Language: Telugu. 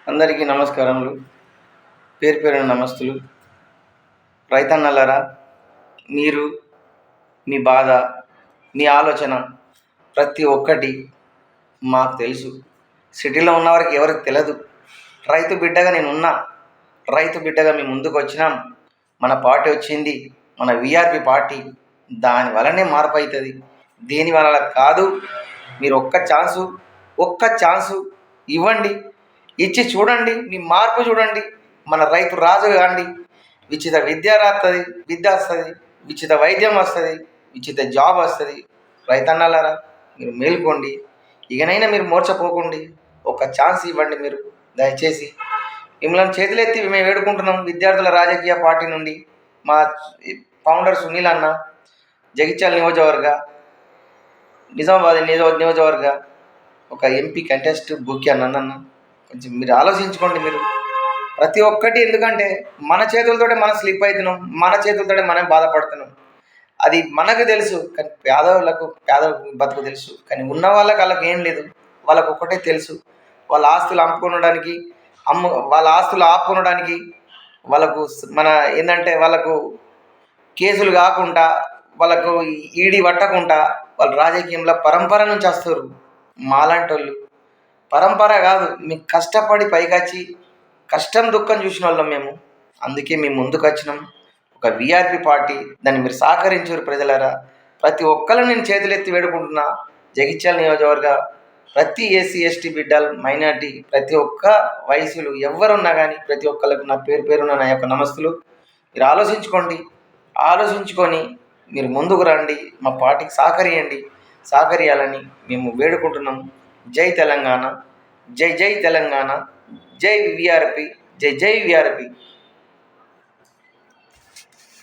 అందరికీ నమస్కారములు. పేరు పేరున నమస్తులు. రైతన్నలారా, మీరు మీ బాధ, మీ ఆలోచన ప్రతి ఒక్కటి మాకు తెలుసు. సిటీలో ఉన్నవారికి ఎవరికి తెలియదు. రైతు బిడ్డగా నేనున్నా. రైతు బిడ్డగా మేము ముందుకు వచ్చినాం. మన పార్టీ వచ్చింది, మన విఆర్పి పార్టీ. దానివల్లనే మార్పు అవుతుంది, దేని వల్ల కాదు. మీరు ఒక్క ఛాన్సు ఇవ్వండి. ఇచ్చి చూడండి, మీ మార్పు చూడండి. మన రైతు రాజు కాండి. ఉచిత విద్య వస్తుంది, ఉచిత వైద్యం వస్తుంది, ఉచిత జాబ్ వస్తుంది. రైతన్నలారా, మీరు మేల్కోండి. ఇకనైనా మీరు మోర్చపోకండి. ఒక ఛాన్స్ ఇవ్వండి. మీరు దయచేసి మిమ్మల్ని చేతులెత్తి మేము వేడుకుంటున్నాం. విద్యార్థుల రాజకీయ పార్టీ నుండి మా ఫౌండర్ సునీల్ అన్న, జగిత్యాల నియోజకవర్గ, నిజామాబాద్ నియోజకవర్గ ఒక ఎంపీ కంటెస్ట్ బుక్కి అన్న. కొంచెం మీరు ఆలోచించుకోండి. మీరు ప్రతి ఒక్కటి, ఎందుకంటే మన చేతులతోటే మనం స్లిప్ అవుతున్నాం, మన చేతులతోటే మనం బాధపడుతున్నాం. అది మనకు తెలుసు, కానీ పేద బతుకు తెలుసు. కానీ ఉన్న వాళ్ళకి ఏం లేదు. వాళ్ళకు ఒక్కటే తెలుసు, వాళ్ళ ఆస్తులు వాళ్ళ ఆస్తులు ఆపుకొనడానికి వాళ్ళకు మన ఏంటంటే వాళ్ళకు కేసులు కాకుండా, వాళ్ళకు ఈడీ పట్టకుండా వాళ్ళు రాజకీయంలో పరంపర నుంచి వస్తారు. మాలాంటి వాళ్ళు పరంపర కాదు, మీకు కష్టపడి పైకొచ్చి కష్టం దుఃఖం చూసిన వాళ్ళం మేము. అందుకే మేము ముందుకు వచ్చినాం. ఒక విఆర్పి పార్టీ, దాన్ని మీరు సహకరించారు ప్రజలారా. ప్రతి ఒక్కరిని నేను చేతులెత్తి వేడుకుంటున్నా. జగిత్యాల నియోజకవర్గ ప్రతి ఎస్సీ ఎస్టీ బిడ్డలు, మైనార్టీ, ప్రతి ఒక్క వయసులు ఎవరున్నా కానీ ప్రతి ఒక్కరికి నా పేరున నా యొక్క నమస్తులు. మీరు ఆలోచించుకొని మీరు ముందుకు రండి. మా పార్టీకి సహకరియాలని మేము వేడుకుంటున్నాం. జై తెలంగాణ, జై తెలంగాణ, జై విఆర్పి, జై విఆర్పి.